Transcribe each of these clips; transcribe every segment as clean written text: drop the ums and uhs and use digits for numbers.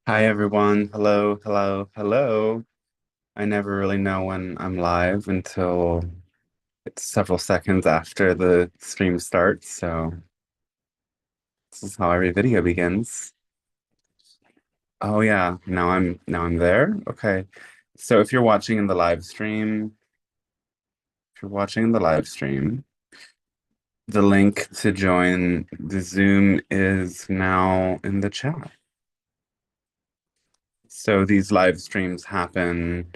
Hi everyone. Hello, hello, hello. I never really know when I'm live until it's several seconds after the stream starts, so this is how every video begins. Oh yeah, now I'm there. Okay. So if you're watching in the live stream, if you're watching the live stream, the link to join the Zoom is now in the chat. So these live streams happen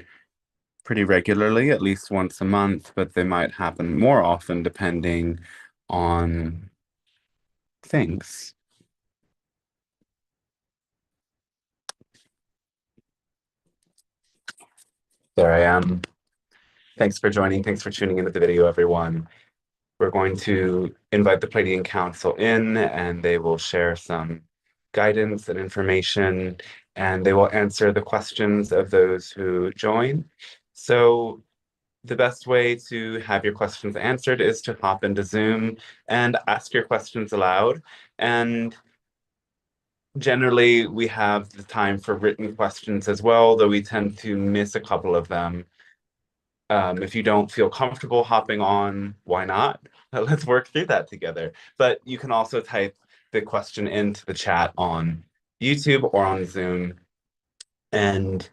pretty regularly, at least once a month, but they might happen more often depending on things. There I am. Thanks for joining. Thanks for tuning into the video, everyone. We're going to invite the Pleiadian Council in, and they will share some guidance and information, and they will answer the questions of those who join. So the best way to have your questions answered is to hop into Zoom and ask your questions aloud. And generally, we have the time for written questions as well, though we tend to miss a couple of them. If you don't feel comfortable hopping on, why not? Let's work through that together. But you can also type the question into the chat on YouTube or on Zoom. And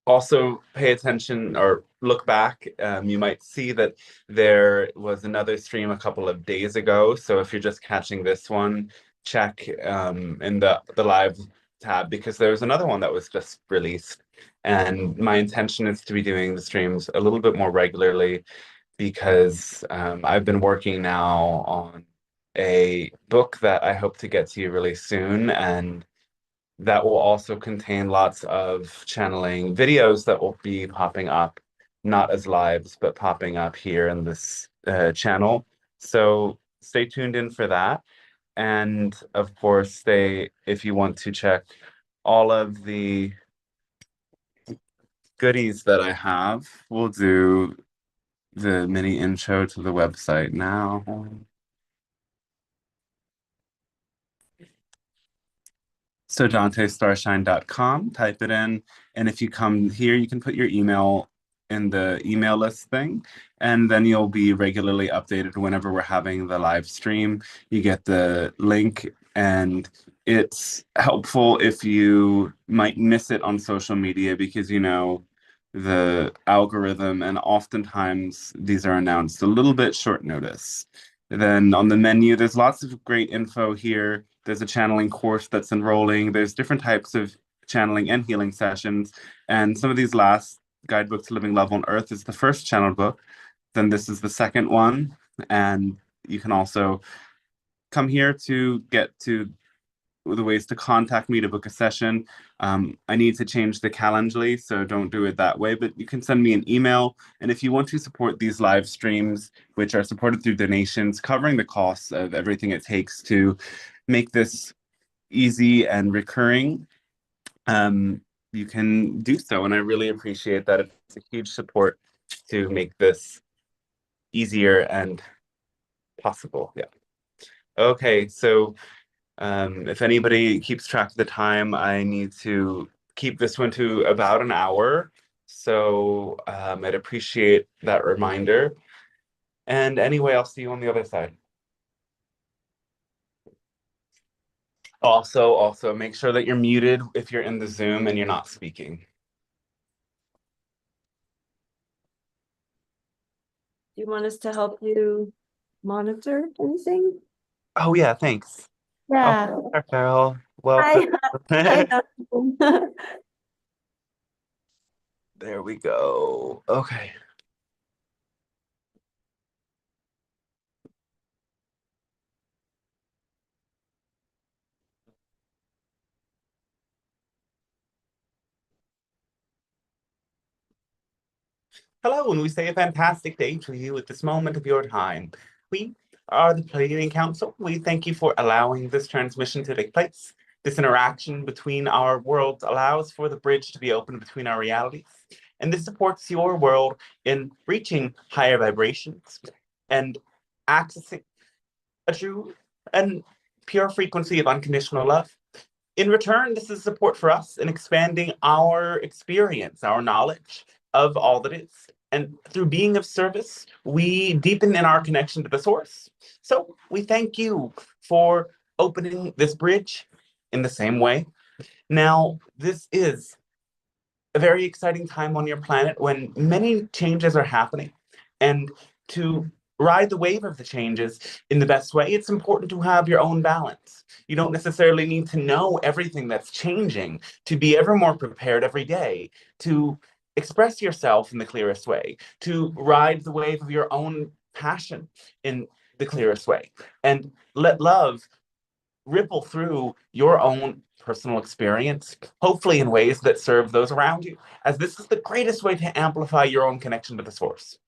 also pay attention or look back. You might see that there was another stream a couple of days ago. So if you're just catching this one, check in the live tab because there was another one that was just released. And my intention is to be doing the streams a little bit more regularly because I've been working now on a book that I hope to get to you really soon. And that will also contain lots of channeling videos that will be popping up, not as lives, but popping up here in this channel. So stay tuned in for that. And of course, stay if you want to check all of the goodies that I have. We'll do the mini intro to the website now. So DanteStarshine.com, type it in. And if you come here, you can put your email in the email list thing, and then you'll be regularly updated whenever we're having the live stream. You get the link, and it's helpful if you might miss it on social media because, the algorithm, and oftentimes these are announced a little bit short notice. Then on the menu, there's lots of great info here. There's a channeling course that's enrolling. There's different types of channeling and healing sessions. And some of these last guidebooks to living love on earth is the first channel book. Then this is the second one. And you can also come here to get to the ways to contact me to book a session. I need to change the Calendly, so don't do it that way, but you can send me an email. And if you want to support these live streams, which are supported through donations, covering the costs of everything it takes to make this easy and recurring, you can do so. And I really appreciate that. It's a huge support to make this easier and possible. Yeah. Okay, so if anybody keeps track of the time, I need to keep this one to about an hour. So I'd appreciate that reminder. And anyway, I'll see you on the other side. Also make sure that you're muted if you're in the Zoom and you're not speaking. Do you want us to help you monitor anything? Oh yeah, thanks. Yeah. Oh, hi, Carol. Welcome. Hi. Hi, Dr. There we go. Okay. Hello, and we say a fantastic day to you at this moment of your time. We are the Pleiadian Council. We thank you for allowing this transmission to take place. This interaction between our worlds allows for the bridge to be opened between our realities, and this supports your world in reaching higher vibrations and accessing a true and pure frequency of unconditional love. In return, this is support for us in expanding our experience, our knowledge of all that is. And through being of service, we deepen in our connection to the source. So we thank you for opening this bridge in the same way. Now, this is a very exciting time on your planet when many changes are happening. And to ride the wave of the changes in the best way, it's important to have your own balance. You don't necessarily need to know everything that's changing to be ever more prepared every day to express yourself in the clearest way, to ride the wave of your own passion in the clearest way, and let love ripple through your own personal experience, hopefully in ways that serve those around you, as this is the greatest way to amplify your own connection to the source.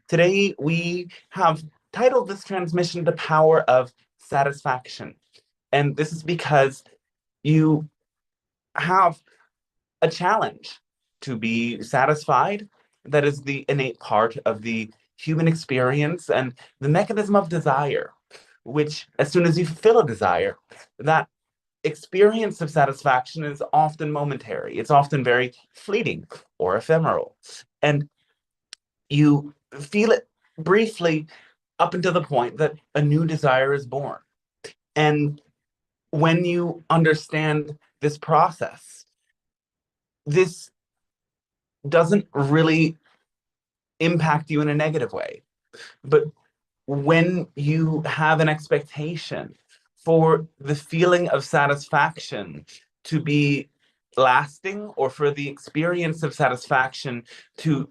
Today, we have titled this transmission The Power of Satisfaction. And this is because you have a challenge to be satisfied. That is the innate part of the human experience and the mechanism of desire, which, as soon as you fulfill a desire, that experience of satisfaction is often momentary. It's often very fleeting or ephemeral. And you feel it briefly up until the point that a new desire is born. And when you understand this process, this doesn't really impact you in a negative way. But when you have an expectation for the feeling of satisfaction to be lasting, or for the experience of satisfaction to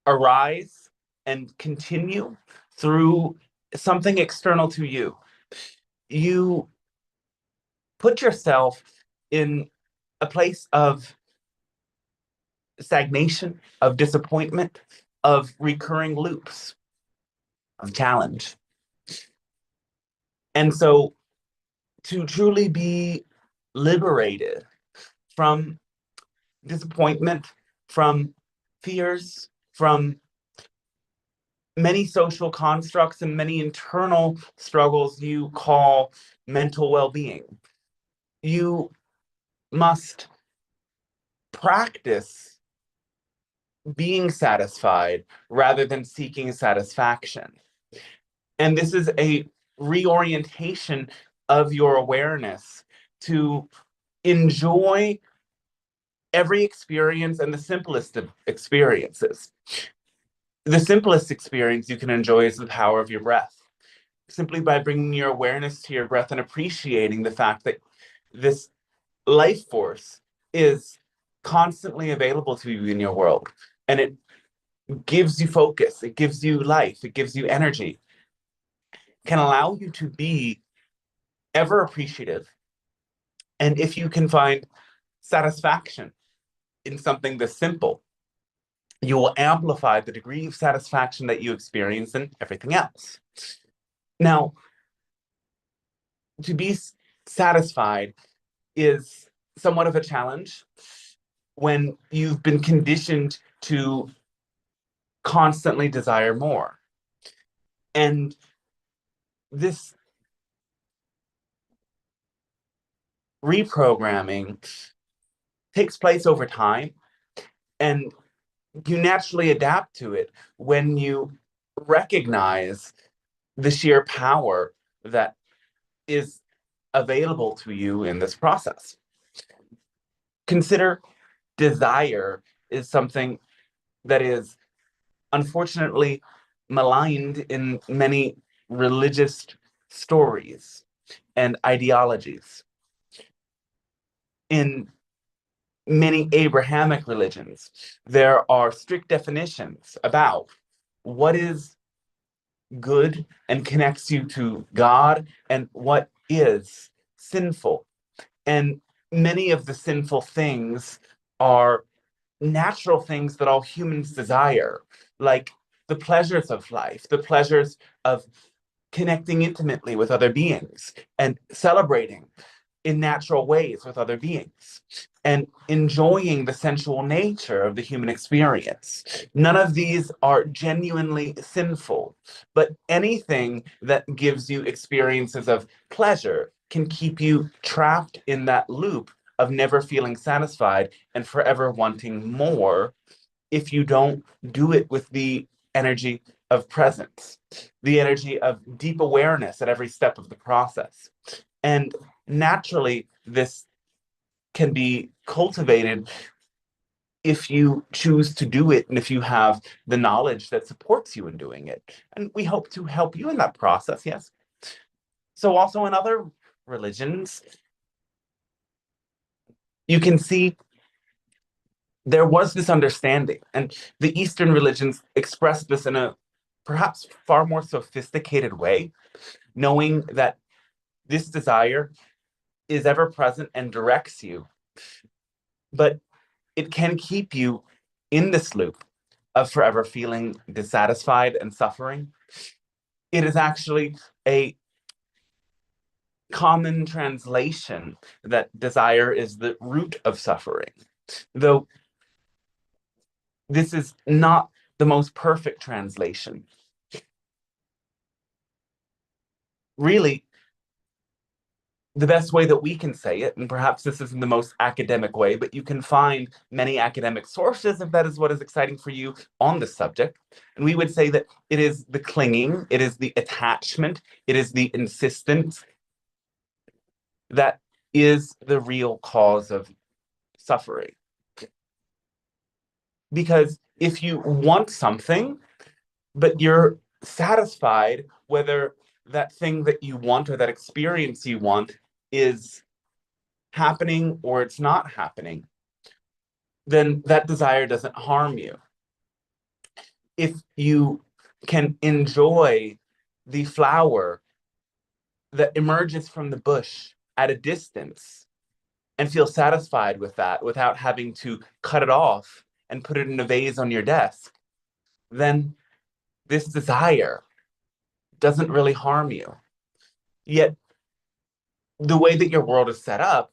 arise and continue through something external to you, you put yourself in a place of stagnation, of disappointment, of recurring loops, of challenge. And so to truly be liberated from disappointment, from fears, from many social constructs and many internal struggles you call mental well-being, you must practice being satisfied rather than seeking satisfaction. And this is a reorientation of your awareness to enjoy every experience, and the simplest of experiences. The simplest experience you can enjoy is the power of your breath. Simply by bringing your awareness to your breath and appreciating the fact that this life force is constantly available to you in your world. And it gives you focus, it gives you life, it gives you energy, can allow you to be ever appreciative. And if you can find satisfaction in something this simple, you will amplify the degree of satisfaction that you experience in everything else. Now, to be satisfied is somewhat of a challenge when you've been conditioned to constantly desire more. And this reprogramming takes place over time, and you naturally adapt to it when you recognize the sheer power that is available to you in this process. Consider desire is something that is unfortunately maligned in many religious stories and ideologies. In many Abrahamic religions, there are strict definitions about what is good and connects you to God and what is sinful. And many of the sinful things are natural things that all humans desire, like the pleasures of life, the pleasures of connecting intimately with other beings and celebrating in natural ways with other beings and enjoying the sensual nature of the human experience. None of these are genuinely sinful, but anything that gives you experiences of pleasure, can keep you trapped in that loop of never feeling satisfied and forever wanting more if you don't do it with the energy of presence, the energy of deep awareness at every step of the process. And naturally, this can be cultivated if you choose to do it and if you have the knowledge that supports you in doing it. And we hope to help you in that process, yes. So, also in other religions, you can see there was this understanding, and the Eastern religions expressed this in a perhaps far more sophisticated way, knowing that this desire is ever present and directs you, but it can keep you in this loop of forever feeling dissatisfied and suffering. It is actually a common translation that desire is the root of suffering, though this is not the most perfect translation. Really, the best way that we can say it, and perhaps this isn't the most academic way, but you can find many academic sources if that is what is exciting for you on this subject. And we would say that it is the clinging, it is the attachment, it is the insistence that is the real cause of suffering. Because if you want something, but you're satisfied whether that thing that you want or that experience you want is happening or it's not happening, then that desire doesn't harm you. If you can enjoy the flower that emerges from the bush at a distance and feel satisfied with that without having to cut it off and put it in a vase on your desk, then this desire doesn't really harm you. Yet, the way that your world is set up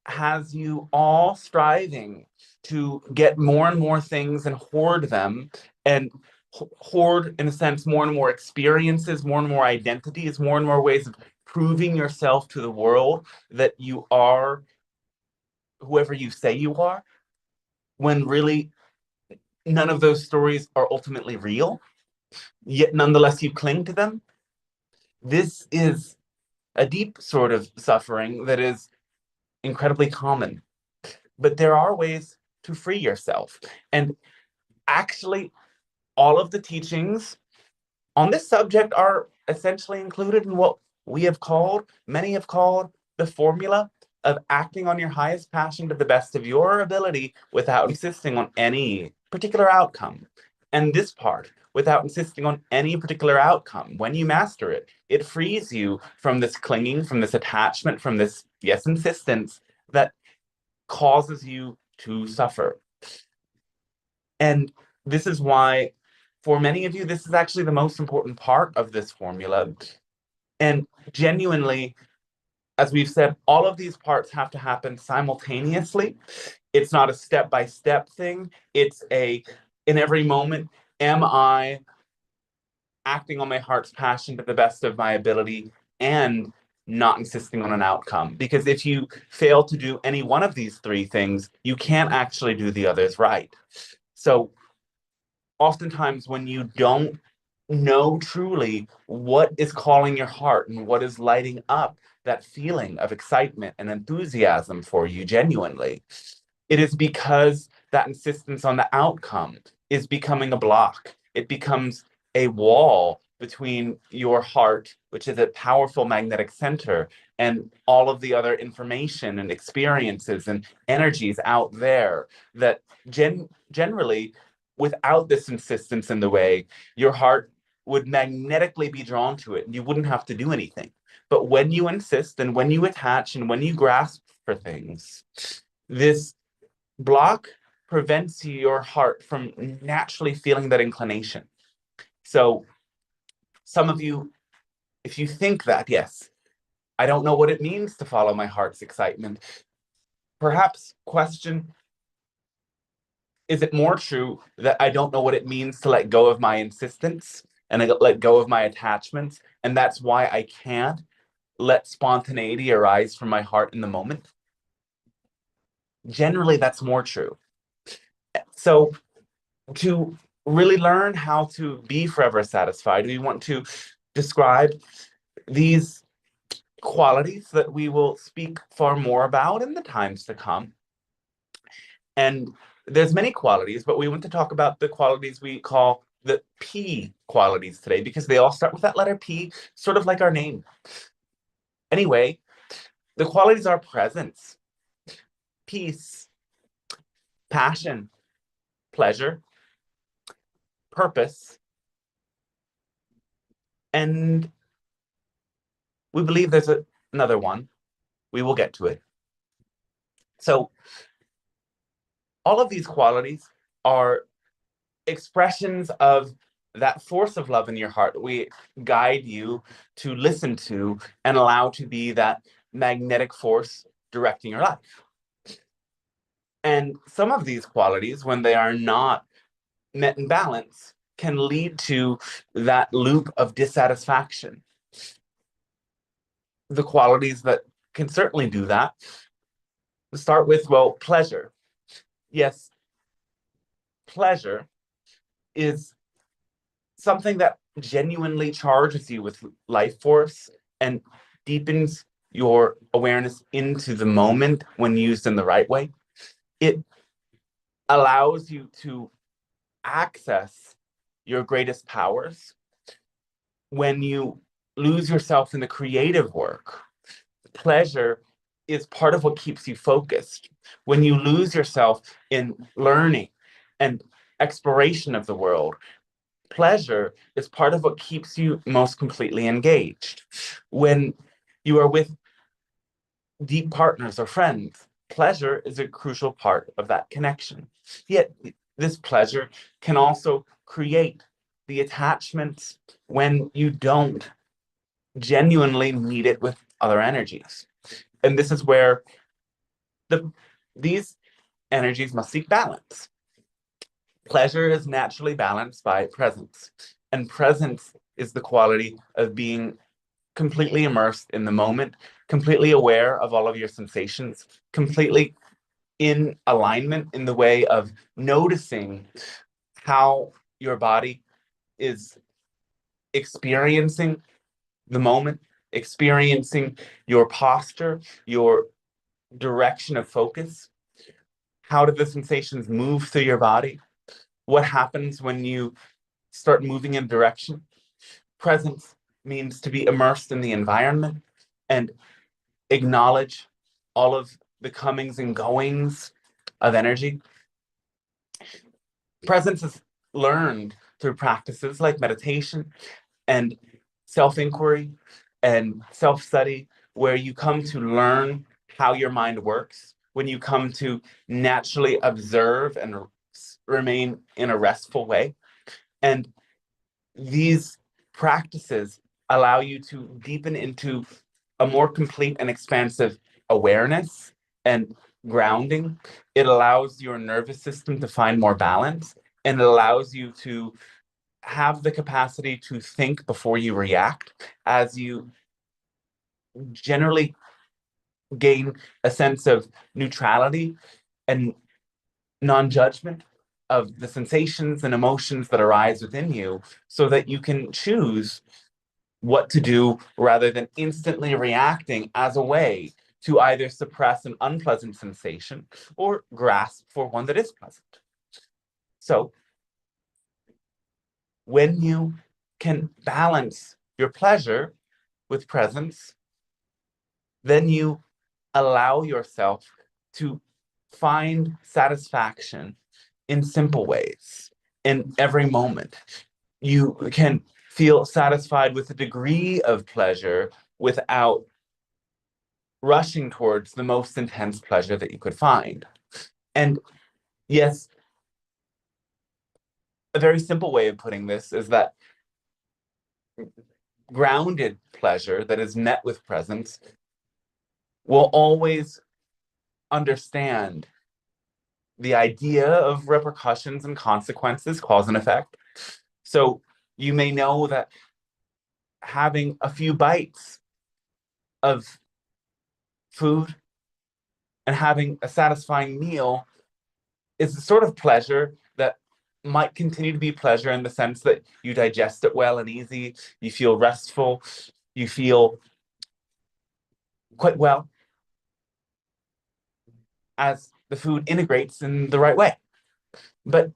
has you all striving to get more and more things and hoard them and hoard, in a sense, more and more experiences, more and more identities, more and more ways of proving yourself to the world that you are whoever you say you are, when really none of those stories are ultimately real, yet nonetheless you cling to them. This is a deep sort of suffering that is incredibly common. But there are ways to free yourself. And actually, all of the teachings on this subject are essentially included in what many have called, the formula of acting on your highest passion to the best of your ability without insisting on any particular outcome. And this part, without insisting on any particular outcome, when you master it, it frees you from this clinging, from this attachment, from this, yes, insistence that causes you to suffer. And this is why, for many of you, this is actually the most important part of this formula. And genuinely, as we've said, all of these parts have to happen simultaneously. It's not a step-by-step thing. It's in every moment, am I acting on my heart's passion to the best of my ability and not insisting on an outcome? Because if you fail to do any one of these three things, you can't actually do the others right. So oftentimes when you don't know truly what is calling your heart and what is lighting up that feeling of excitement and enthusiasm for you genuinely, it is because that insistence on the outcome is becoming a block. It becomes a wall between your heart, which is a powerful magnetic center, and all of the other information and experiences and energies out there that generally, without this insistence in the way, your heart would magnetically be drawn to it and you wouldn't have to do anything. But when you insist and when you attach and when you grasp for things, this block prevents your heart from naturally feeling that inclination. So some of you, if you think that, yes, I don't know what it means to follow my heart's excitement, perhaps question, is it more true that I don't know what it means to let go of my insistence and let go of my attachments? And that's why I can't let spontaneity arise from my heart in the moment. Generally, that's more true. So to really learn how to be forever satisfied, we want to describe these qualities that we will speak far more about in the times to come. And there's many qualities, but we want to talk about the qualities we call the P qualities today, because they all start with that letter P, sort of like our name. Anyway, the qualities are presence, peace, passion, pleasure, purpose, and we believe there's another one. We will get to it. So all of these qualities are expressions of that force of love in your heart we guide you to listen to and allow to be that magnetic force directing your life. And some of these qualities, when they are not met in balance, can lead to that loop of dissatisfaction. The qualities that can certainly do that start with, well, pleasure. Yes, pleasure is something that genuinely charges you with life force and deepens your awareness into the moment when used in the right way. It allows you to access your greatest powers. When you lose yourself in the creative work, pleasure is part of what keeps you focused. When you lose yourself in learning and exploration of the world, pleasure is part of what keeps you most completely engaged. When you are with deep partners or friends, pleasure is a crucial part of that connection. Yet, this pleasure can also create the attachments when you don't genuinely meet it with other energies. And this is where these energies must seek balance. Pleasure is naturally balanced by presence, and presence is the quality of being completely immersed in the moment, completely aware of all of your sensations, completely in alignment in the way of noticing how your body is experiencing the moment, experiencing your posture, your direction of focus. How do the sensations move through your body? What happens when you start moving in direction? Presence means to be immersed in the environment and acknowledge all of the comings and goings of energy. Presence is learned through practices like meditation and self-inquiry and self-study, where you come to learn how your mind works, when you come to naturally observe and remain in a restful way. And these practices allow you to deepen into a more complete and expansive awareness and grounding. It allows your nervous system to find more balance, and it allows you to have the capacity to think before you react, as you generally gain a sense of neutrality and non-judgment of the sensations and emotions that arise within you, so that you can choose what to do rather than instantly reacting as a way to either suppress an unpleasant sensation or grasp for one that is pleasant. So when you can balance your pleasure with presence, then you allow yourself to find satisfaction in simple ways in every moment. You can feel satisfied with a degree of pleasure without rushing towards the most intense pleasure that you could find. And yes, a very simple way of putting this is that grounded pleasure that is met with presence will always understand the idea of repercussions and consequences, cause and effect. So you may know that having a few bites of food and having a satisfying meal is the sort of pleasure that might continue to be pleasure in the sense that you digest it well and easy, you feel restful, you feel quite well as the food integrates in the right way. But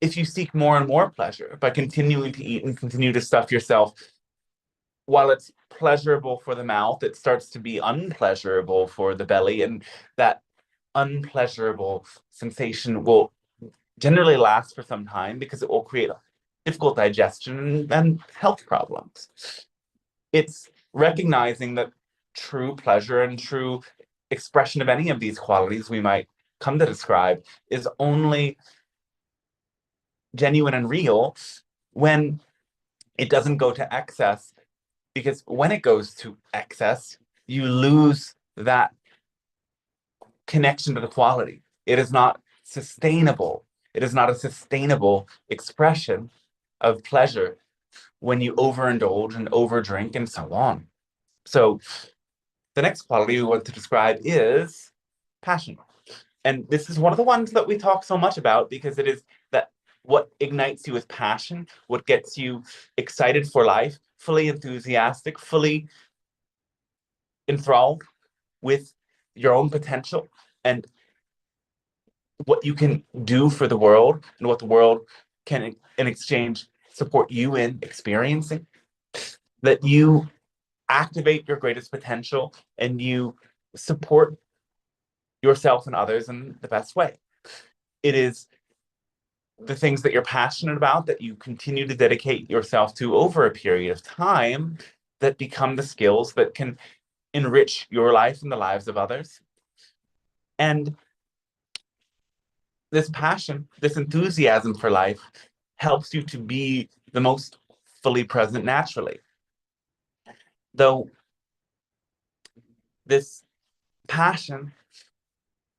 if you seek more and more pleasure by continuing to eat and continue to stuff yourself, while it's pleasurable for the mouth, it starts to be unpleasurable for the belly. And that unpleasurable sensation will generally last for some time because it will create difficult digestion and health problems. It's recognizing that true pleasure and true expression of any of these qualities we might come to describe is only genuine and real when it doesn't go to excess, because when it goes to excess, you lose that connection to the quality. It is not sustainable. It is not a sustainable expression of pleasure when you overindulge and overdrink and so on. So the next quality we want to describe is passion. And this is one of the ones that we talk so much about because it is that what ignites you with passion, what gets you excited for life, fully enthusiastic, fully enthralled with your own potential and what you can do for the world and what the world can, in exchange, support you in experiencing. That you activate your greatest potential and you support yourself and others in the best way. It is the things that you're passionate about that you continue to dedicate yourself to over a period of time that become the skills that can enrich your life and the lives of others. And this passion, this enthusiasm for life helps you to be the most fully present naturally. Though this passion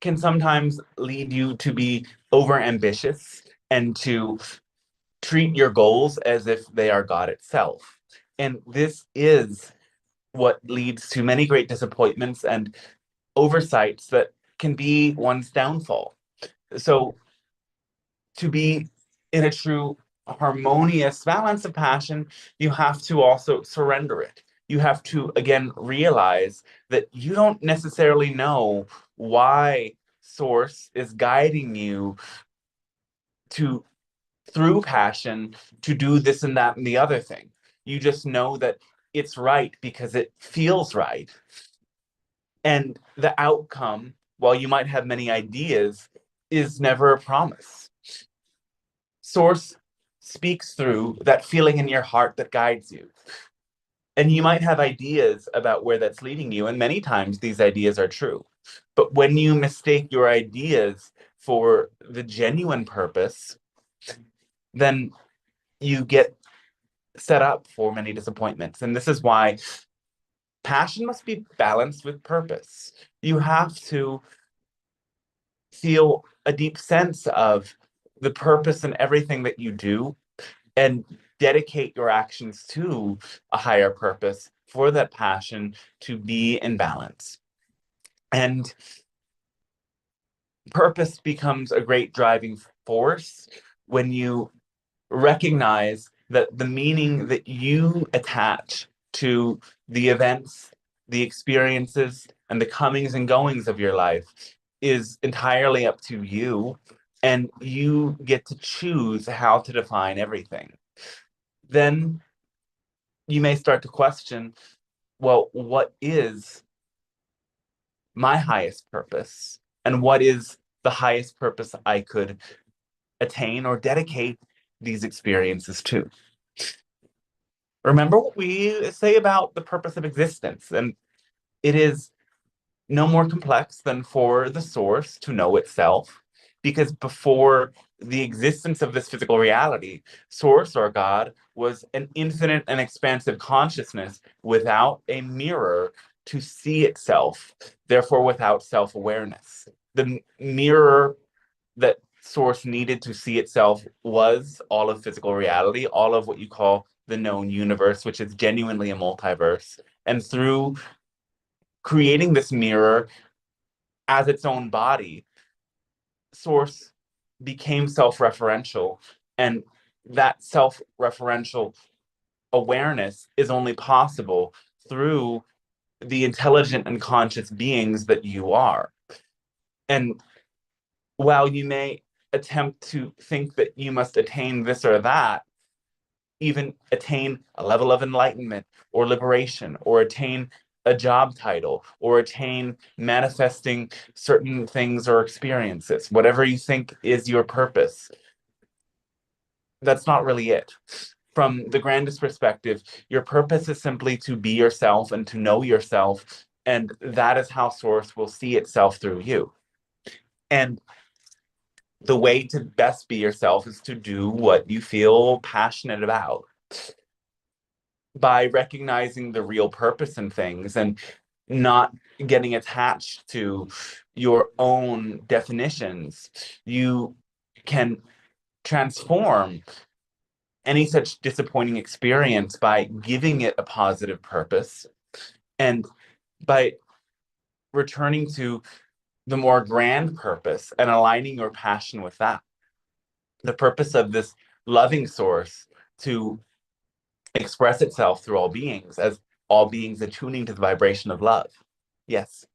can sometimes lead you to be over ambitious and to treat your goals as if they are God itself. And this is what leads to many great disappointments and oversights that can be one's downfall. So, to be in a true harmonious balance of passion, you have to also surrender it. You have to, again, realize that you don't necessarily know why Source is guiding you to, through passion, to do this and that and the other thing. You just know that it's right because it feels right. And the outcome, while you might have many ideas, is never a promise. Source speaks through that feeling in your heart that guides you. And you might have ideas about where that's leading you, and many times these ideas are true. But when you mistake your ideas for the genuine purpose, then you get set up for many disappointments. And this is why passion must be balanced with purpose. You have to feel a deep sense of the purpose in everything that you do and dedicate your actions to a higher purpose for that passion to be in balance. And purpose becomes a great driving force when you recognize that the meaning that you attach to the events, the experiences, and the comings and goings of your life is entirely up to you, and you get to choose how to define everything. Then you may start to question, well, what is my highest purpose? And what is the highest purpose I could attain or dedicate these experiences to? Remember what we say about the purpose of existence, and it is no more complex than for the source to know itself, because before the existence of this physical reality, source or God was an infinite and expansive consciousness without a mirror to see itself, therefore without self-awareness. The mirror that source needed to see itself was all of physical reality, all of what you call the known universe, which is genuinely a multiverse. And through creating this mirror as its own body, Source became self-referential. And that self-referential awareness is only possible through the intelligent and conscious beings that you are. And while you may attempt to think that you must attain this or that, even attain a level of enlightenment or liberation, or attain a job title, or attain manifesting certain things or experiences, whatever you think is your purpose, that's not really it. From the grandest perspective, your purpose is simply to be yourself and to know yourself, and that is how Source will see itself through you. And the way to best be yourself is to do what you feel passionate about. By recognizing the real purpose in things and not getting attached to your own definitions, you can transform any such disappointing experience by giving it a positive purpose and by returning to the more grand purpose and aligning your passion with that. The purpose of this loving source to express itself through all beings as all beings attuning to the vibration of love. Yes.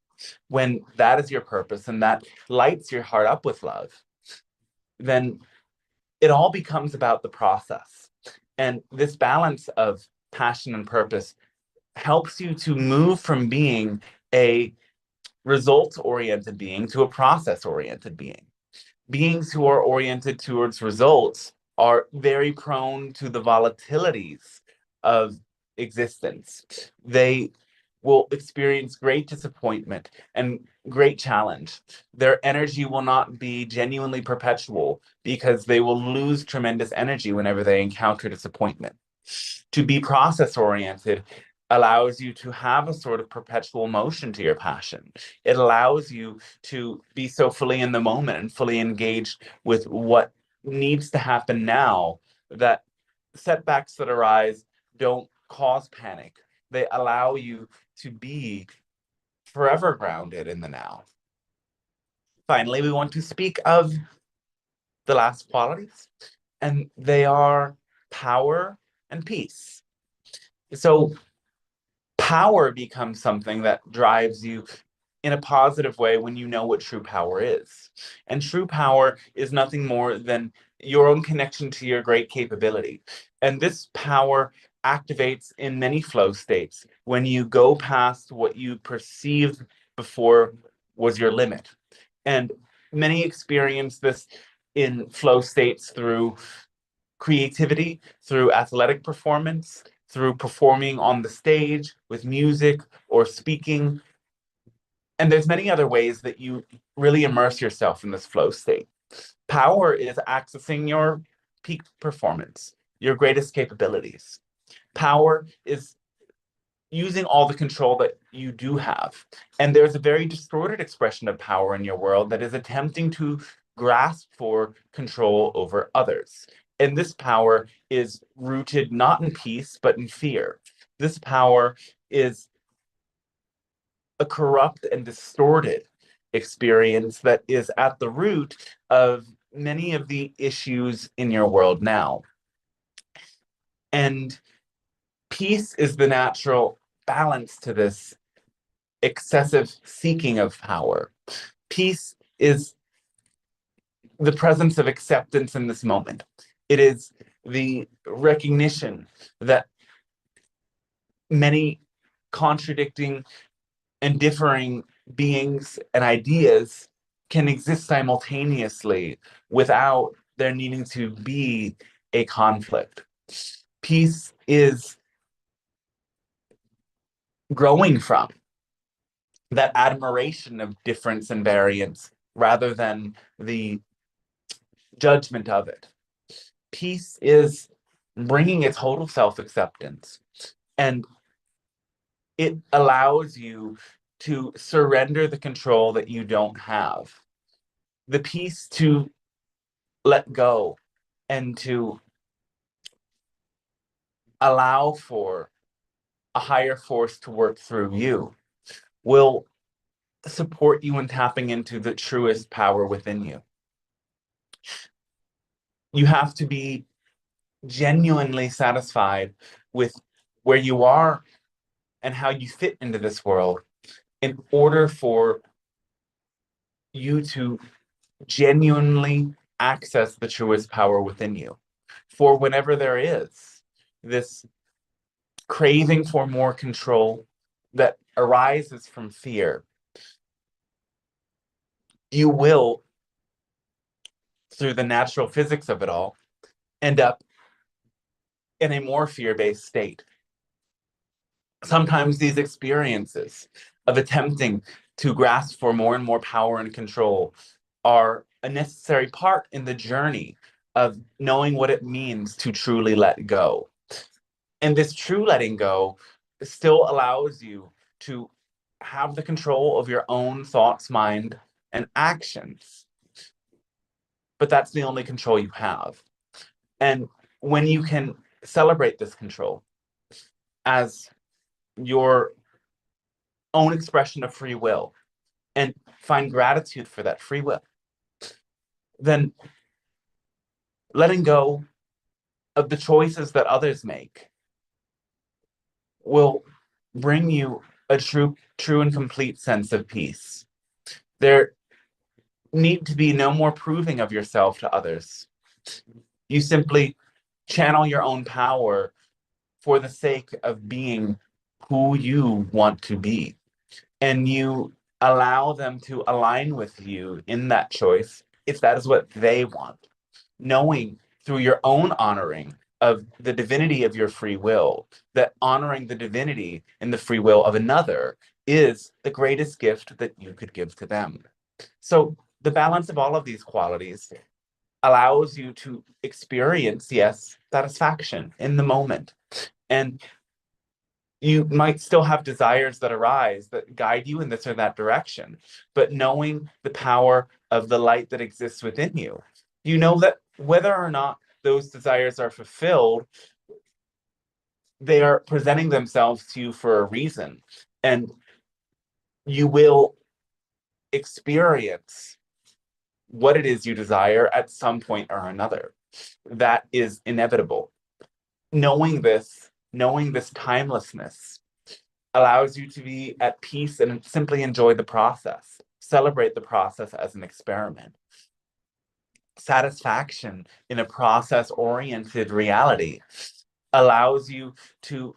When that is your purpose and that lights your heart up with love, then it all becomes about the process. And this balance of passion and purpose helps you to move from being a results-oriented being to a process-oriented being. Beings who are oriented towards results are very prone to the volatilities of existence. They will experience great disappointment and great challenge. Their energy will not be genuinely perpetual because they will lose tremendous energy whenever they encounter disappointment. To be process oriented allows you to have a sort of perpetual motion to your passion. It allows you to be so fully in the moment and fully engaged with what needs to happen now that setbacks that arise don't cause panic. They allow you to be forever grounded in the now. Finally, we want to speak of the last qualities, and they are power and peace. So power becomes something that drives you in a positive way when you know what true power is. And true power is nothing more than your own connection to your great capability. And this power activates in many flow states when you go past what you perceived before was your limit. And many experience this in flow states through creativity, through athletic performance, through performing on the stage with music or speaking. And there's many other ways that you really immerse yourself in this flow state. Power is accessing your peak performance, your greatest capabilities. Power is using all the control that you do have. And there's a very distorted expression of power in your world that is attempting to grasp for control over others. And this power is rooted not in peace, but in fear. This power is a corrupt and distorted experience that is at the root of many of the issues in your world now. And peace is the natural balance to this excessive seeking of power. Peace is the presence of acceptance in this moment. It is the recognition that many contradicting and differing beings and ideas can exist simultaneously without there needing to be a conflict. Peace is growing from that admiration of difference and variance rather than the judgment of it. Peace is bringing a total self-acceptance, and it allows you to surrender the control that you don't have. The peace to let go and to allow for a higher force to work through you, will support you in tapping into the truest power within you. You have to be genuinely satisfied with where you are and how you fit into this world in order for you to genuinely access the truest power within you. For whenever there is this craving for more control that arises from fear, you will, through the natural physics of it all, end up in a more fear-based state. Sometimes these experiences of attempting to grasp for more and more power and control are a necessary part in the journey of knowing what it means to truly let go. And this true letting go still allows you to have the control of your own thoughts, mind, and actions. But that's the only control you have. And when you can celebrate this control as your own expression of free will and find gratitude for that free will, then letting go of the choices that others make will bring you a true and complete sense of peace. There need to be no more proving of yourself to others. You simply channel your own power for the sake of being who you want to be. And you allow them to align with you in that choice if that is what they want. Knowing through your own honoring of the divinity of your free will, that honoring the divinity in the free will of another is the greatest gift that you could give to them. So the balance of all of these qualities allows you to experience, yes, satisfaction in the moment. And you might still have desires that arise that guide you in this or that direction, but knowing the power of the light that exists within you, you know that whether or not those desires are fulfilled, they are presenting themselves to you for a reason. And you will experience what it is you desire at some point or another. That is inevitable. Knowing this timelessness allows you to be at peace and simply enjoy the process. Celebrate the process as an experiment. Satisfaction in a process-oriented reality allows you to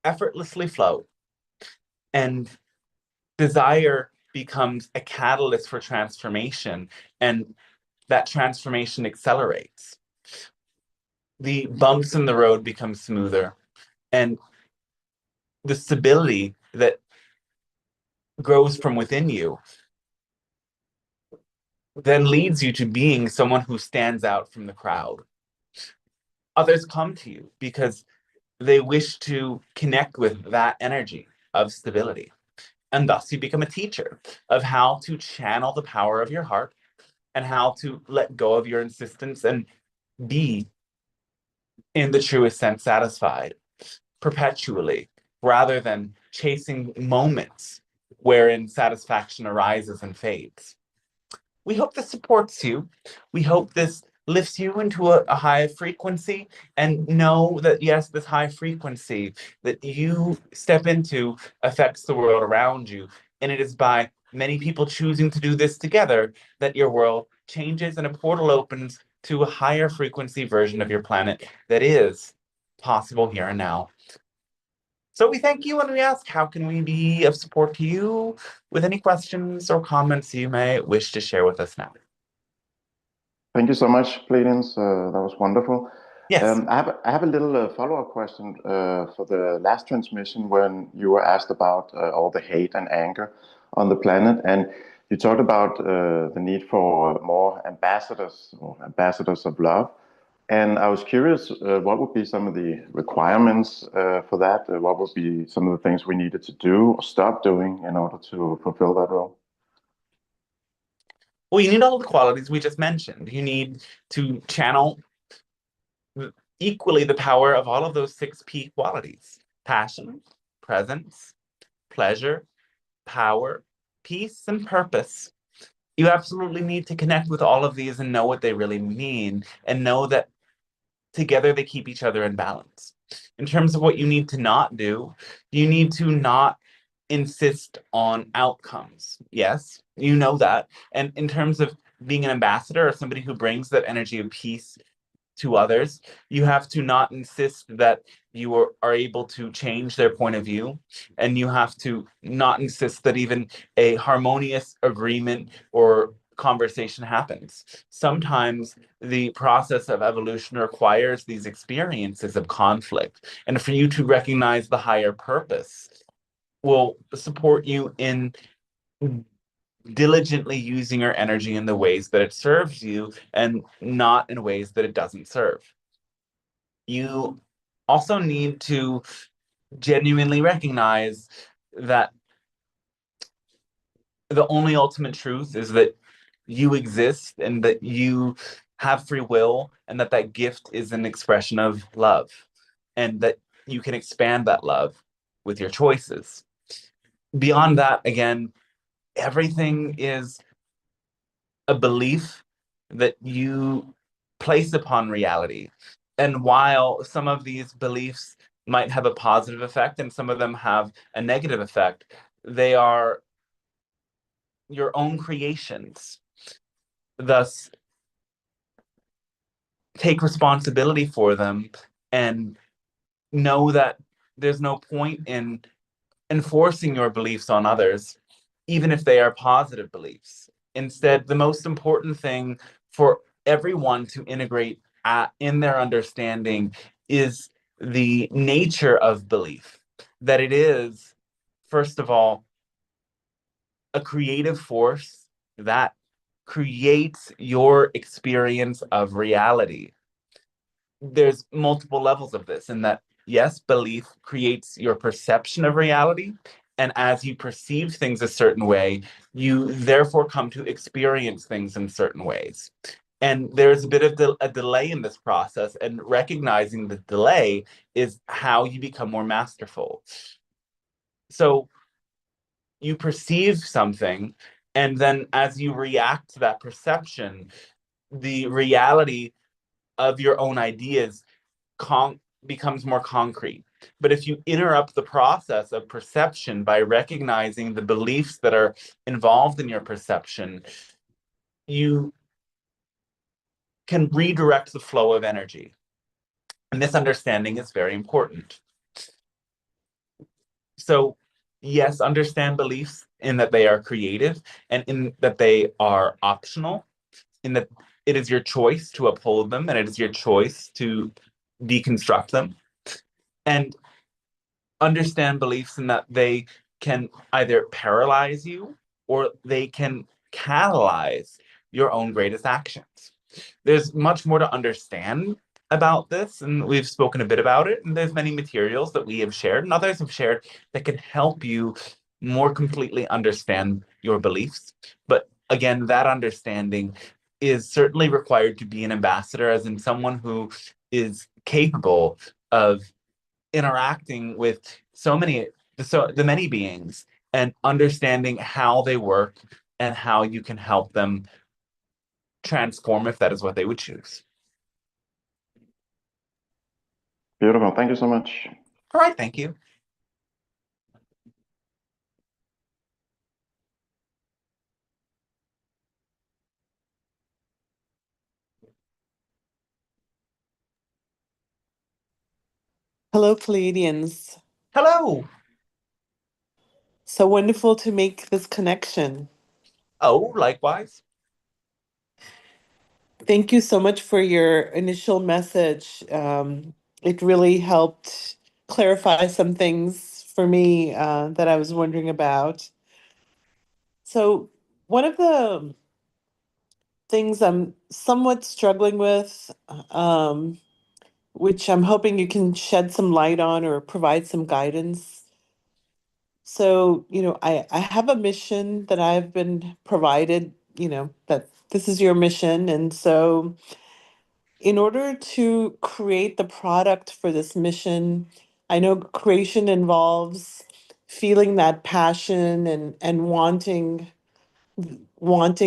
effortlessly flow, and desire becomes a catalyst for transformation, and that transformation accelerates. The bumps in the road become smoother, and the stability that grows from within you then leads you to being someone who stands out from the crowd. Others come to you because they wish to connect with that energy of stability. And thus you become a teacher of how to channel the power of your heart and how to let go of your insistence and be, in the truest sense, satisfied perpetually, rather than chasing moments wherein satisfaction arises and fades. We hope this supports you. We hope this lifts you into a high frequency, and know that, yes, this high frequency that you step into affects the world around you. And it is by many people choosing to do this together that your world changes and a portal opens to a higher frequency version of your planet that is possible here and now. So we thank you and we ask, how can we be of support to you with any questions or comments you may wish to share with us now? Thank you so much, Pleiadians. That was wonderful. Yes. I have a little follow-up question for the last transmission when you were asked about all the hate and anger on the planet, and you talked about the need for more ambassadors or ambassadors of love. And I was curious, what would be some of the requirements for that? What would be some of the things we needed to do or stop doing in order to fulfill that role? Well, you need all the qualities we just mentioned. You need to channel equally the power of all of those 6P qualities: passion, presence, pleasure, power, peace, and purpose. You absolutely need to connect with all of these and know what they really mean, and know that together they keep each other in balance. In terms of what you need to not do, you need to not insist on outcomes. Yes, you know that. And in terms of being an ambassador or somebody who brings that energy of peace to others, you have to not insist that you are able to change their point of view. And you have to not insist that even a harmonious agreement or conversation happens. Sometimes the process of evolution requires these experiences of conflict. And for you to recognize the higher purpose will support you in diligently using your energy in the ways that it serves you and not in ways that it doesn't serve. You also need to genuinely recognize that the only ultimate truth is that you exist and that you have free will, and that that gift is an expression of love, and that you can expand that love with your choices. Beyond that, again, everything is a belief that you place upon reality. And while some of these beliefs might have a positive effect and some of them have a negative effect, they are your own creations. Thus, take responsibility for them and know that there's no point in enforcing your beliefs on others, even if they are positive beliefs. Instead, the most important thing for everyone to integrate in their understanding is the nature of belief. That it is, first of all, a creative force that creates your experience of reality. There's multiple levels of this, and that yes, belief creates your perception of reality, and as you perceive things a certain way, you therefore come to experience things in certain ways. And there's a bit of a delay in this process, and recognizing the delay is how you become more masterful. So you perceive something, and then as you react to that perception, the reality of your own ideas becomes more concrete. But if you interrupt the process of perception by recognizing the beliefs that are involved in your perception, you can redirect the flow of energy. And this understanding is very important. So, yes, understand beliefs in that they are creative and in that they are optional, in that it is your choice to uphold them and it is your choice to deconstruct them. And understand beliefs in that they can either paralyze you or they can catalyze your own greatest actions. There's much more to understand about this, and we've spoken a bit about it, and there's many materials that we have shared and others have shared that can help you more completely understand your beliefs. But again, that understanding is certainly required to be an ambassador, as in someone who is capable of interacting with the many beings and understanding how they work and how you can help them transform if that is what they would choose. Beautiful. Thank you so much. All right, thank you. Hello, Pleiadians. Hello. So wonderful to make this connection. Oh, likewise. Thank you so much for your initial message. It really helped clarify some things for me that I was wondering about. So, one of the things I'm somewhat struggling with, which I'm hoping you can shed some light on or provide some guidance. So, I have a mission that I've been provided, that this is your mission. And so in order to create the product for this mission, I know creation involves feeling that passion and wanting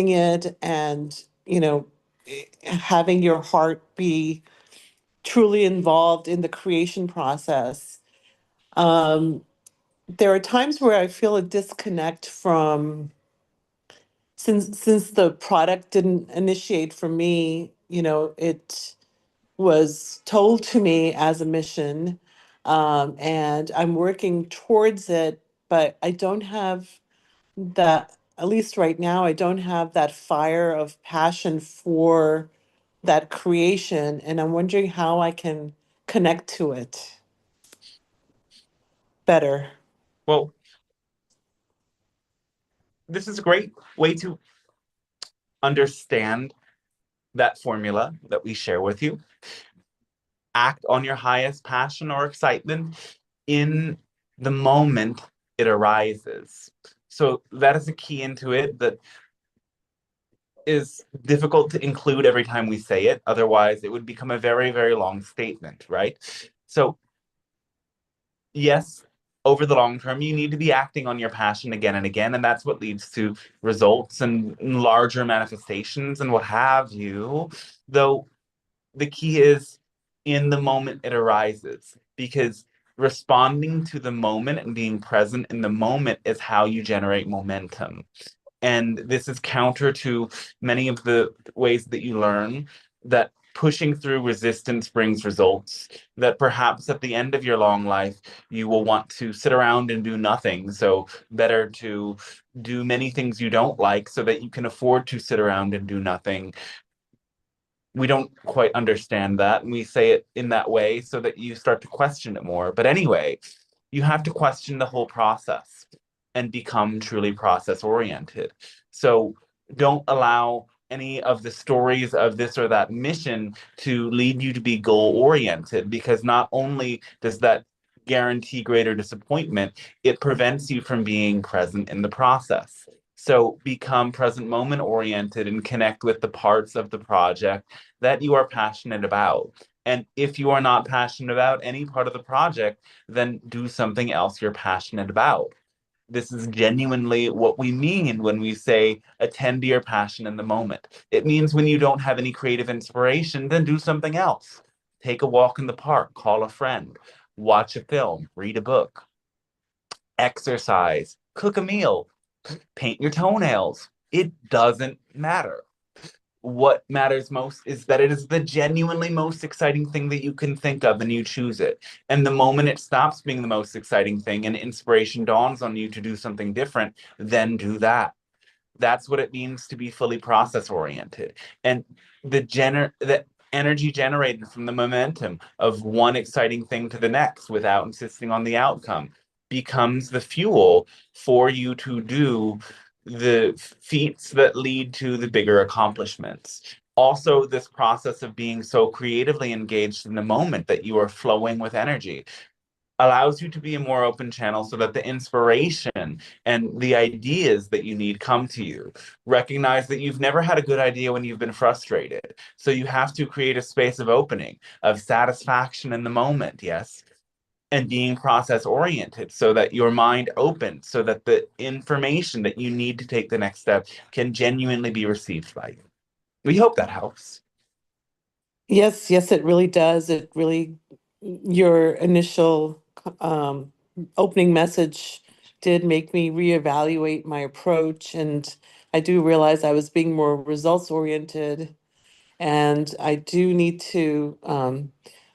it, and having your heart be truly involved in the creation process. Um, there are times where I feel a disconnect from, since the product didn't initiate for me, it was told to me as a mission, and I'm working towards it, but I don't have that, at least right now, I don't have that fire of passion for that creation, and I'm wondering how I can connect to it better. Well, this is a great way to understand that formula that we share with you. Act on your highest passion or excitement in the moment it arises. So that is a key into it that is difficult to include every time we say it. Otherwise, it would become a very, very long statement, right? So, yes, over the long term, you need to be acting on your passion again and again. And that's what leads to results and larger manifestations and what have you. Though the key is in the moment it arises, because responding to the moment and being present in the moment is how you generate momentum. And this is counter to many of the ways that you learn that pushing through resistance brings results, that perhaps at the end of your long life, you will want to sit around and do nothing. So, better to do many things you don't like so that you can afford to sit around and do nothing. We don't quite understand that, and we say it in that way so that you start to question it more. But anyway, you have to question the whole process and become truly process oriented. So don't allow any of the stories of this or that mission to lead you to be goal oriented, because not only does that guarantee greater disappointment, it prevents you from being present in the process. So become present moment oriented and connect with the parts of the project that you are passionate about. And if you are not passionate about any part of the project, then do something else you're passionate about. This is genuinely what we mean when we say attend to your passion in the moment. It means when you don't have any creative inspiration, then do something else. Take a walk in the park, call a friend, watch a film, read a book, exercise, cook a meal, paint your toenails. It doesn't matter. What matters most is that it is the genuinely most exciting thing that you can think of and you choose it. And the moment it stops being the most exciting thing and inspiration dawns on you to do something different, then do that. That's what it means to be fully process oriented. And the energy generated from the momentum of one exciting thing to the next without insisting on the outcome becomes the fuel for you to do the feats that lead to the bigger accomplishments. Also, this process of being so creatively engaged in the moment that you are flowing with energy allows you to be a more open channel so that the inspiration and the ideas that you need come to you. Recognize that you've never had a good idea when you've been frustrated. So you have to create a space of opening, of satisfaction in the moment, yes, and being process oriented so that your mind opens, so that the information that you need to take the next step can genuinely be received by you. We hope that helps. Yes, yes, it really does. It really, your initial opening message did make me reevaluate my approach. And I do realize I was being more results oriented. And I do need to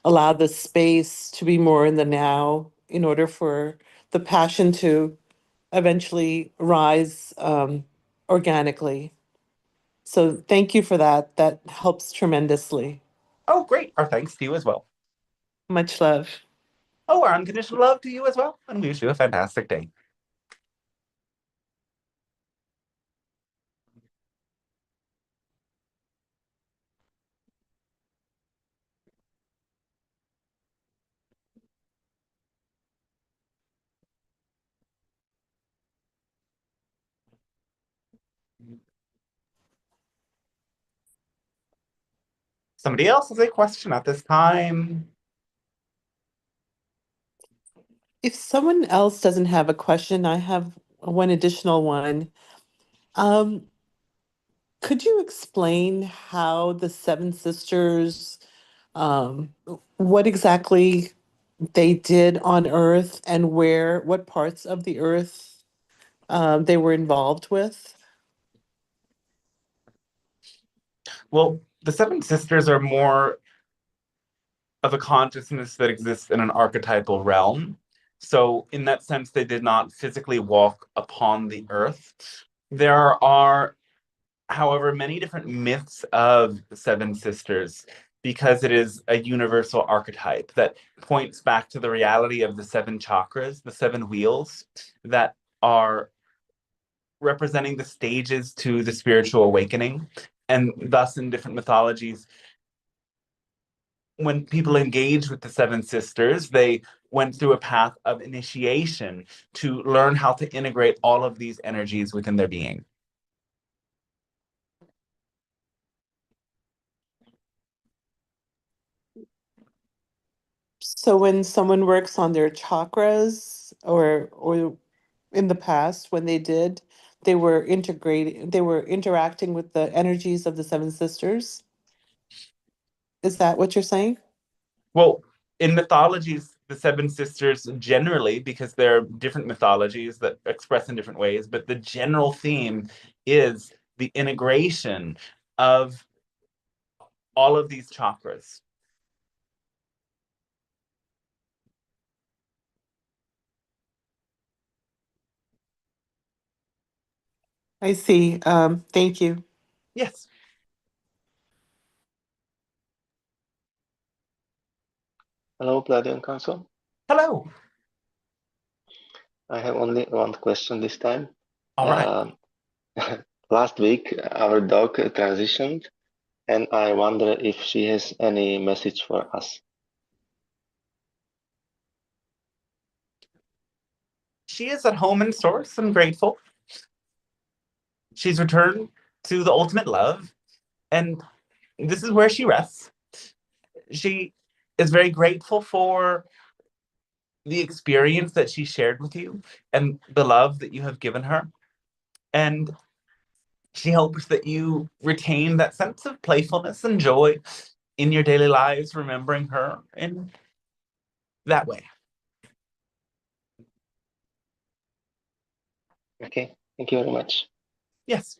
allow the space to be more in the now in order for the passion to eventually rise organically. So thank you for that. That helps tremendously. Oh, great. Our thanks to you as well. Much love. Oh, our unconditional love to you as well. And we wish you a fantastic day. Somebody else has a question at this time. If someone else doesn't have a question, I have one additional one. Um, could you explain how the Seven Sisters, what exactly they did on Earth and what parts of the Earth they were involved with? Well, the Seven Sisters are more of a consciousness that exists in an archetypal realm. So, in that sense, they did not physically walk upon the earth. There are, however, many different myths of the Seven Sisters because it is a universal archetype that points back to the reality of the seven chakras, the seven wheels that are representing the stages to the spiritual awakening. And thus, in different mythologies, when people engage with the Seven Sisters, they went through a path of initiation to learn how to integrate all of these energies within their being. So when someone works on their chakras or in the past when they were interacting with the energies of the Seven Sisters. Is that what you're saying? Well, in mythologies, the Seven Sisters generally, because there are different mythologies that express in different ways, but the general theme is the integration of all of these chakras. I see. Thank you. Yes. Hello, Pleiadian Council. Hello. I have only one question this time. All right. Last week, our dog transitioned, and I wonder if she has any message for us. She is at home in source and grateful. She's returned to the ultimate love, and this is where she rests. She is very grateful for the experience that she shared with you and the love that you have given her. And she hopes that you retain that sense of playfulness and joy in your daily lives, remembering her in that way. Okay, thank you very much. Yes.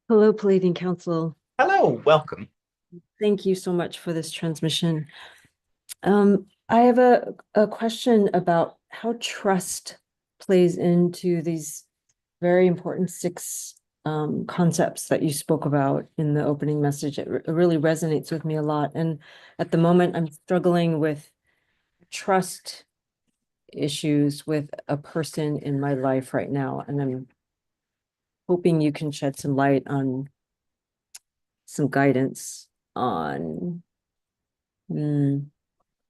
Hello, Pleiadian Council. Hello, welcome. Thank you so much for this transmission. I have a question about how trust plays into these very important six concepts that you spoke about in the opening message. It really resonates with me a lot. And at the moment, I'm struggling with trust issues with a person in my life right now. And I'm hoping you can shed some light on some guidance on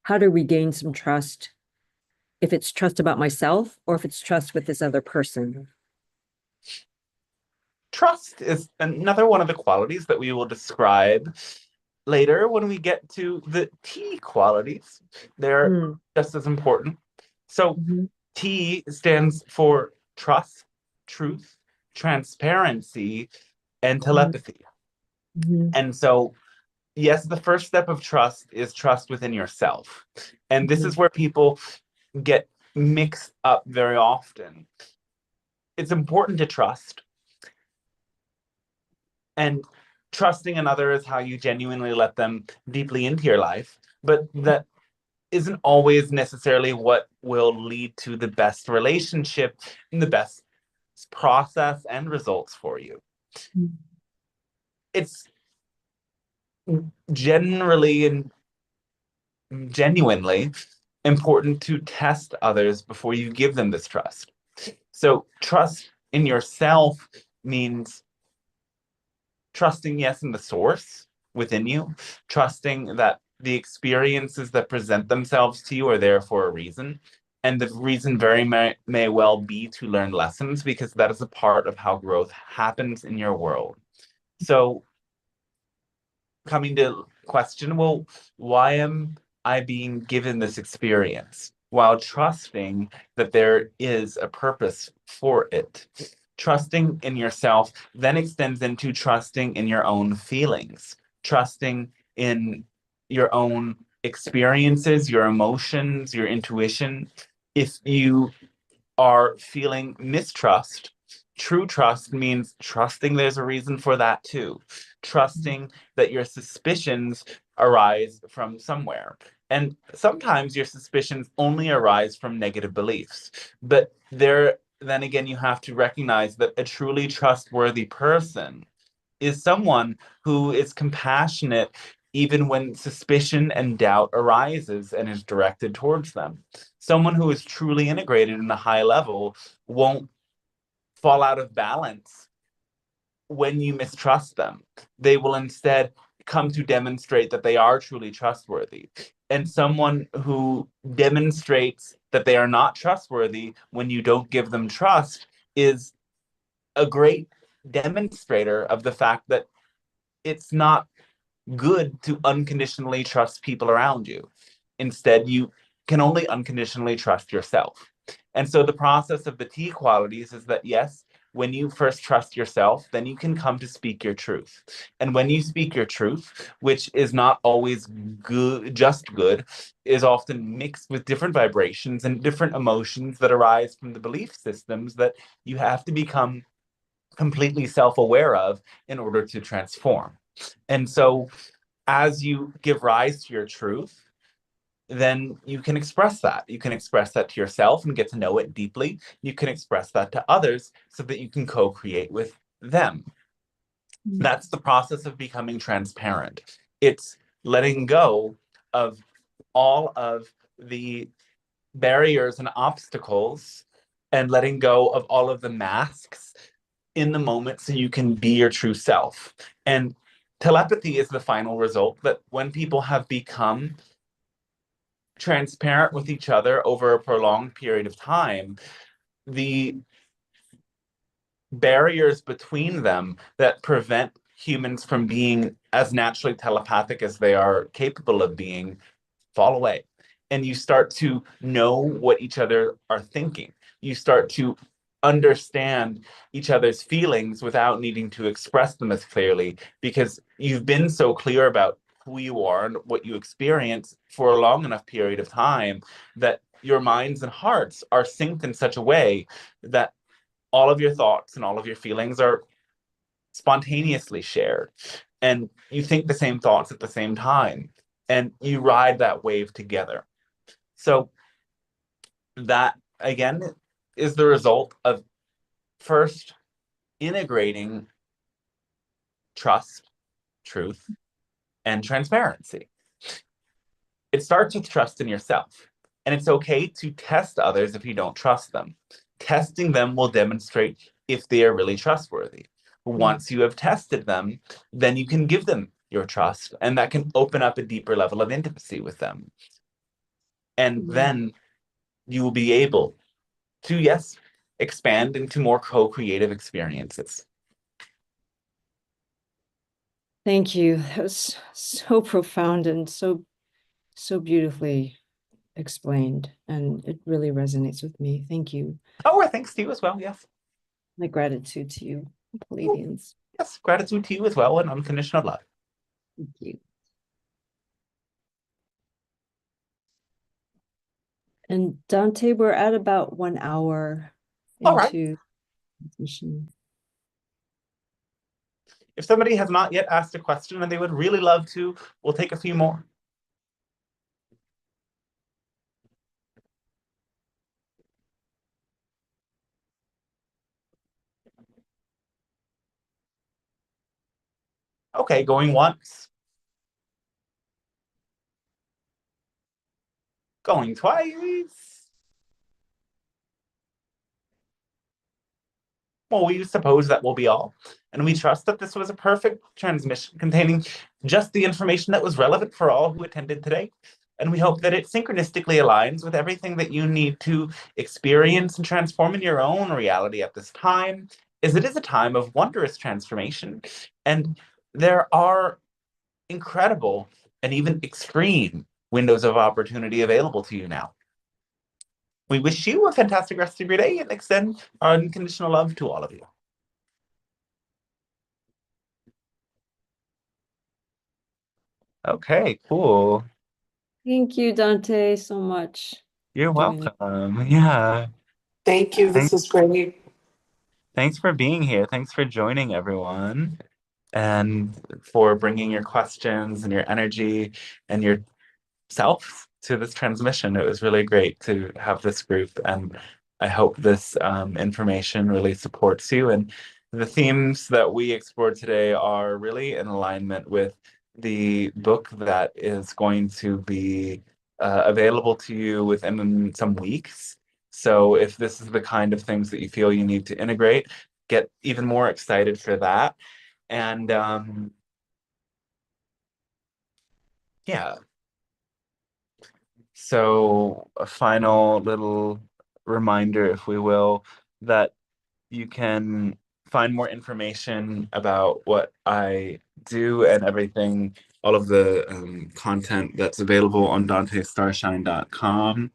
how to regain some trust, if it's trust about myself or if it's trust with this other person. Trust is another one of the qualities that we will describe later when we get to the T qualities. They're just as important. So T stands for trust, truth, transparency, and telepathy. And so, yes, the first step of trust is trust within yourself. And this is where people get mixed up very often. It's important to trust. And trusting another is how you genuinely let them deeply into your life. But that isn't always necessarily what will lead to the best relationship and the best process and results for you. It's generally and genuinely important to test others before you give them this trust. So trust in yourself means trusting, yes, in the source within you, trusting that the experiences that present themselves to you are there for a reason, And the reason very may well be to learn lessons, because that is a part of how growth happens in your world. So coming to question, well, why am I being given this experience? While trusting that there is a purpose for it. Trusting in yourself then extends into trusting in your own feelings, trusting in your own experiences, your emotions, your intuition. If you are feeling mistrust, true trust means trusting there's a reason for that too. Trusting that your suspicions arise from somewhere. And sometimes your suspicions only arise from negative beliefs. But then again, you have to recognize that a truly trustworthy person is someone who is compassionate even when suspicion and doubt arises and is directed towards them. Someone who is truly integrated in a high level won't fall out of balance when you mistrust them. They will instead come to demonstrate that they are truly trustworthy. And someone who demonstrates that they are not trustworthy when you don't give them trust is a great demonstrator of the fact that it's not good to unconditionally trust people around you. Instead, you can only unconditionally trust yourself. And so the process of the T qualities is that, yes, when you first trust yourself, then you can come to speak your truth. And when you speak your truth, which is not always good, just good, is often mixed with different vibrations and different emotions that arise from the belief systems that you have to become completely self-aware of in order to transform. And so as you give rise to your truth, then you can express that. You can express that to yourself and get to know it deeply. You can express that to others so that you can co-create with them. That's the process of becoming transparent. It's letting go of all of the barriers and obstacles and letting go of all of the masks in the moment so you can be your true self. And telepathy is the final result, that when people have become transparent with each other over a prolonged period of time, the barriers between them that prevent humans from being as naturally telepathic as they are capable of being fall away. And you start to know what each other are thinking. You start to understand each other's feelings without needing to express them as clearly, because you've been so clear about who you are and what you experience for a long enough period of time that your minds and hearts are synced in such a way that all of your thoughts and all of your feelings are spontaneously shared. And you think the same thoughts at the same time. And you ride that wave together. So that, again, is the result of first integrating trust, truth, and transparency. It starts with trust in yourself. And it's okay to test others if you don't trust them. Testing them will demonstrate if they are really trustworthy. Once you have tested them, then you can give them your trust, and that can open up a deeper level of intimacy with them. And then you will be able to, yes, expand into more co-creative experiences. Thank you. That was so profound and so beautifully explained, and it really resonates with me. Thank you. Oh, thanks to you as well. Yes. My gratitude to you, Pleiadians. Yes, gratitude to you as well, and unconditional love. Thank you. And Dante, we're at about 1 hour All right. into transmission. If somebody has not yet asked a question and they would really love to, we'll take a few more. Okay, going once. Going twice. Well, we suppose that will be all. And we trust that this was a perfect transmission containing just the information that was relevant for all who attended today. And we hope that it synchronistically aligns with everything that you need to experience and transform in your own reality at this time, as it is a time of wondrous transformation. And there are incredible and even extreme windows of opportunity available to you now. We wish you a fantastic rest of your day and extend our unconditional love to all of you. Okay, cool. Thank you, Dante, so much. You're Doing it. welcome. Yeah. Thank you. This was great. Thanks for being here. Thanks for joining, everyone, and for bringing your questions and your energy and yourself to this transmission. It was really great to have this group, and I hope this information really supports you. And the themes that we explored today are really in alignment with the book that is going to be available to you within some weeks. So if this is the kind of things that you feel you need to integrate, get even more excited for that. And yeah. So a final little reminder, if we will, that you can find more information about what I do and everything, all of the content that's available on dantestarshine.com.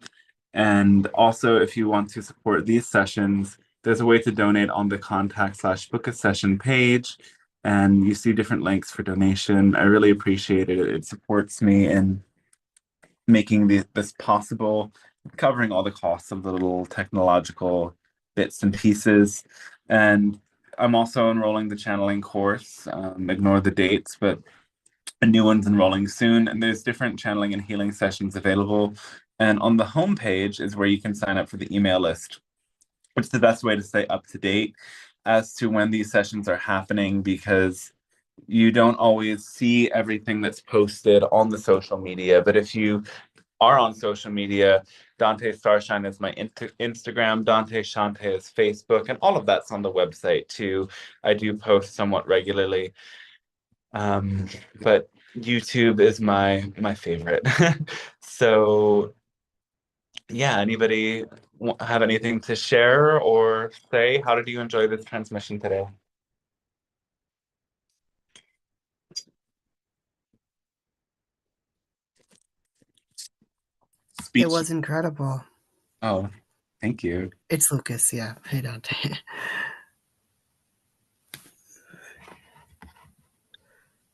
And also, if you want to support these sessions, there's a way to donate on the contact/book a session page. And you see different links for donation. I really appreciate it. It supports me in making this possible, covering all the costs of the little technological bits and pieces. And I'm also enrolling the channeling course. Ignore the dates, but a new one's enrolling soon. And there's different channeling and healing sessions available. And on the homepage is where you can sign up for the email list, which is the best way to stay up to date as to when these sessions are happening, because you don't always see everything that's posted on the social media. But if you are on social media, Dante Starshine is my Instagram, Dante Shante is Facebook, and all of that's on the website too. I do post somewhat regularly, but YouTube is my favorite. So yeah, anybody have anything to share or say? How did you enjoy this transmission today? Speech. It was incredible. Oh, thank you. It's Lucas, yeah. Hey, Dante.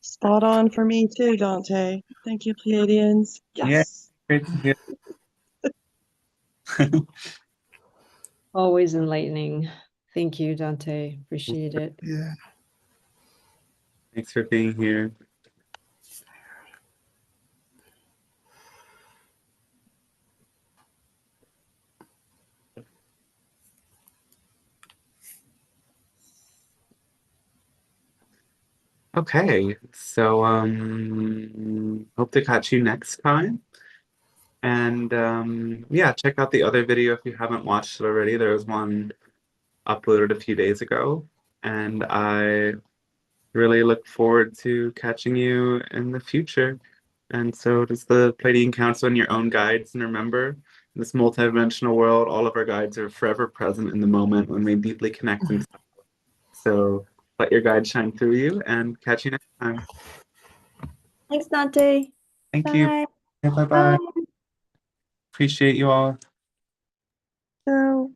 Spot on for me too, Dante. Thank you, Pleiadians. Yes. Yeah, great to hear. Always enlightening. Thank you, Dante. Appreciate it. Yeah. Thanks for being here. Okay, so hope to catch you next time. And yeah, check out the other video if you haven't watched it already. There was one uploaded a few days ago, and I really look forward to catching you in the future. And so does the Pleiadian Council and your own guides. And remember, in this multidimensional world, all of our guides are forever present in the moment when we deeply connect. And so let your guide shine through you, and catch you next time. Thanks, Dante. Thank you. Bye. Bye-bye. Appreciate you all. So